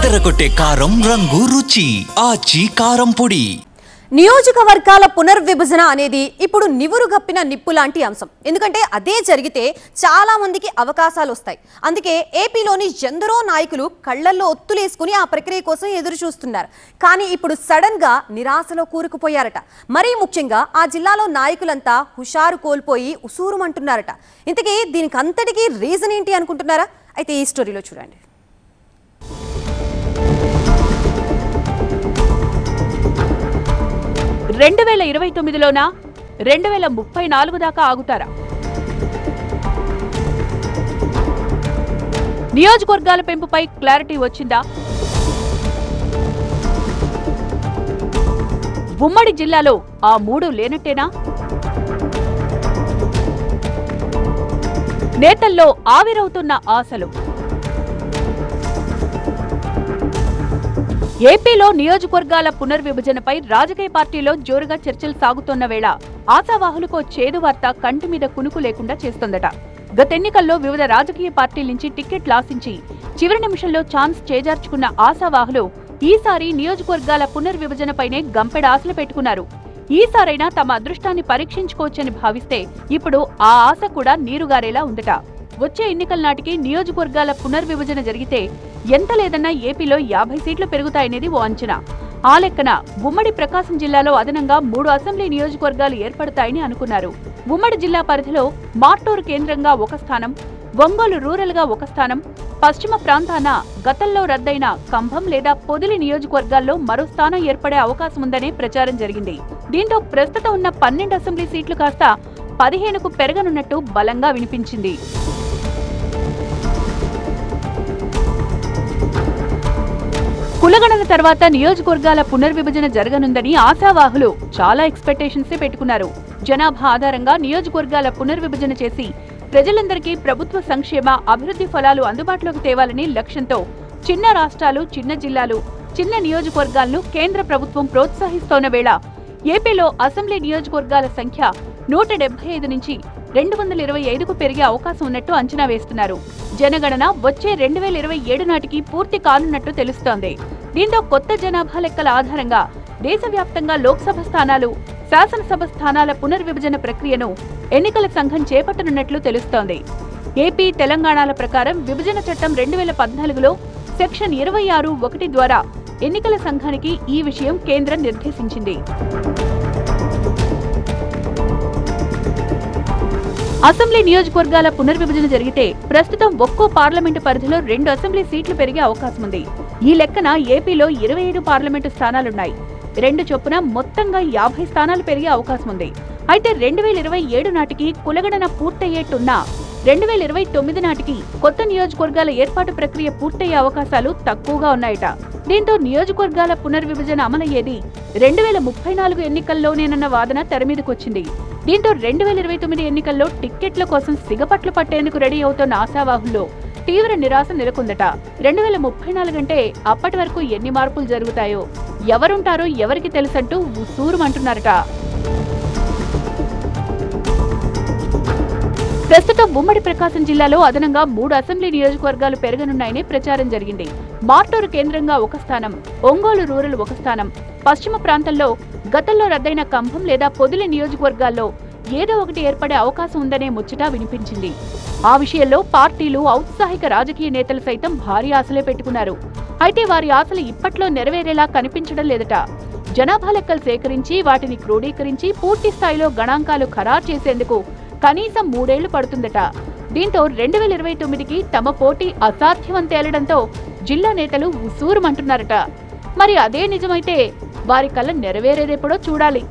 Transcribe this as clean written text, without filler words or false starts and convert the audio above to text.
అదరగొట్టే కారం రంగు రుచి ఆచి కారం పొడి. నియోజకవర్గాల పునర్విభజన అనేది ఇప్పుడు నివురుగప్పిన నిప్పు లాంటి అంశం. ఎందుకంటే అదే జరిగితే చాలా మందికి అవకాశాలు వస్తాయి. అందుకే ఏపీలోని ఎందరో నాయకులు కళ్ళల్లో ఒత్తులేసుకుని ఆ ప్రక్రియ కోసం ఎదురు చూస్తున్నారు. కానీ ఇప్పుడు సడన్ గా నిరాశలో కూరుకుపోయారట. మరీ ముఖ్యంగా ఆ జిల్లాలో నాయకులంతా హుషారు కోల్పోయి ఉసూరుమంటున్నారట. ఇంతకీ దీనికి అంతటికీ రీజన్ ఏంటి అనుకుంటున్నారా? అయితే ఈ స్టోరీలో చూడండి. 2029లోనా 2034 దాకా ఆగుతారా? నియోజకవర్గాల పెంపుపై క్లారిటీ వచ్చిందా? ఉమ్మడి జిల్లాలో ఆ మూడు లేనట్టేనా? నేతల్లో ఆవిరవుతున్న ఆశలు. ఏపీలో నియోజకవర్గాల పునర్విభజనపై రాజకీయ పార్టీలో జోరుగా చర్చలు సాగుతున్న వేళ ఆశావాహులకు చేదు వార్త కంటి మీద కునుకు లేకుండా చేస్తోందట. గత ఎన్నికల్లో వివిధ రాజకీయ పార్టీల నుంచి టికెట్లు ఆశించి చివరి నిమిషంలో ఛాన్స్ చేజార్చుకున్న ఆశావాహులు ఈసారి నియోజకవర్గాల పునర్విభజనపైనే గంపెడ ఆశలు పెట్టుకున్నారు. ఈసారైనా తమ అదృష్టాన్ని పరీక్షించుకోవచ్చని భావిస్తే ఇప్పుడు ఆ ఆశ కూడా నీరుగారేలా ఉందట. వచ్చే ఎన్నికల నాటికి నియోజకవర్గాల పునర్విభజన జరిగితే ఎంత లేదన్నా ఏపీలో 50 సీట్లు పెరుగుతాయనేది ఓ అంచనా. ఆ లెక్కన ఉమ్మడి ప్రకాశం జిల్లాలో అదనంగా 3 అసెంబ్లీ నియోజకవర్గాలు ఏర్పడతాయని అనుకున్నారు. ఉమ్మడి జిల్లా పరిధిలో మార్టూరు కేంద్రంగా ఒక స్థానం, ఒంగోలు రూరల్ గా ఒక స్థానం, పశ్చిమ ప్రాంతాన గతంలో రద్దయిన కంభం లేదా పొదిలి నియోజకవర్గాల్లో మరో స్థానం ఏర్పడే అవకాశం ఉందనే ప్రచారం జరిగింది. దీంతో ప్రస్తుతం ఉన్న 12 అసెంబ్లీ సీట్లు కాస్త 15కు పెరగనున్నట్టు బలంగా వినిపించింది. కులగణన తర్వాత నియోజకవర్గాల పునర్విభజన జరగనుందని ఆశావాహులు చాలా ఎక్స్పెక్టేషన్సే పెట్టుకున్నారు. జనాభా ఆధారంగా నియోజకవర్గాల పునర్విభజన చేసి ప్రజలందరికీ ప్రభుత్వ సంక్షేమ అభివృద్ధి ఫలాలు అందుబాటులోకి తేవాలని లక్ష్యంతో చిన్న రాష్ట్రాలు, చిన్న జిల్లాలు, చిన్న నియోజకవర్గాలను కేంద్ర ప్రభుత్వం ప్రోత్సహిస్తోన్న వేళ ఏపీలో అసెంబ్లీ నియోజకవర్గాల సంఖ్య 175 నుంచి 225కు పెరిగే అవకాశం ఉన్నట్టు అంచనా వేస్తున్నారు. జనగణన వచ్చే 2027 నాటికి పూర్తి కానున్నట్టు తెలుస్తోంది. దీంతో కొత్త జనాభా లెక్కల ఆధారంగా దేశవ్యాప్తంగా లోక్సభ స్థానాలు, శాసనసభ స్థానాల పునర్విభజన ప్రక్రియను ఎన్నికల సంఘం చేపట్టనున్నట్లు తెలుస్తోంది. ఏపీ, తెలంగాణల ప్రకారం విభజన చట్టం 2014లో సెక్షన్ 26(1) ద్వారా ఎన్నికల సంఘానికి ఈ విషయం కేంద్రం నిర్దేశించింది. అసెంబ్లీ నియోజకవర్గాల పునర్విభజన జరిగితే ప్రస్తుతం ఒక్కో పార్లమెంటు పరిధిలో 2 అసెంబ్లీ సీట్లు పెరిగే అవకాశం ఉంది. ఈ లెక్కన ఏపీలో 25 పార్లమెంటు స్థానాలున్నాయి. 2 చొప్పున మొత్తంగా 50 స్థానాలు పెరిగే అవకాశం ఉంది. అయితే 2027 నాటికి కులగణన పూర్తయ్యేట్టున్నా 2029 నాటికి కొత్త నియోజకవర్గాల ఏర్పాటు ప్రక్రియ పూర్తయ్యే అవకాశాలు తక్కువగా ఉన్నాయట. దీంతో నియోజకవర్గాల పునర్విభజన అమలయ్యేది 2034 ఎన్నికల్లోనేనన్న వాదన తెరమీదకొచ్చింది. దీంతో 2029 ఎన్నికల్లో టిక్కెట్ల కోసం సిగపట్లు పట్టేందుకు రెడీ అవుతున్న ఆశావాహుల్లో తీవ్ర నిరాశ నెలకొందట. 2034 అంటే అప్పటి వరకు ఎన్ని మార్పులు జరుగుతాయో, ఎవరుంటారో ఎవరికి తెలుసంటూ ఉసూరుమంటున్నారట. ప్రస్తుతం ఉమ్మడి ప్రకాశం జిల్లాలో అదనంగా 3 అసెంబ్లీ నియోజకవర్గాలు పెరగనున్నాయని ప్రచారం జరిగింది. మార్టూరు కేంద్రంగా ఒక స్థానం, ఒంగోలు రూరల్ ఒక స్థానం, పశ్చిమ ప్రాంతంలో గతంలో రద్దయిన కంభం లేదా పొదిలి నియోజకవర్గాల్లో ఏదో ఒకటి ఏర్పడే అవకాశం ఉందనే ముచ్చట వినిపించింది. ఆ విషయంలో పార్టీలు, ఔత్సాహిక రాజకీయ నేతలు సైతం భారీ ఆశలే పెట్టుకున్నారు. అయితే వారి ఆశలు ఇప్పట్లో నెరవేరేలా కనిపించడం లేదట. జనాభా లెక్కలు సేకరించి వాటిని క్రోడీకరించి పూర్తి స్థాయిలో గణాంకాలు ఖరారు చేసేందుకు కనీసం 3 ఏళ్లు పడుతుందట. దీంతో 2029కి తమ పోటీ అసాధ్యమని తేలడంతో జిల్లా నేతలు ఉసూరుమంటున్నారట. మరి అదే నిజమైతే వారి కల నెరవేరేదెప్పుడో చూడాలి.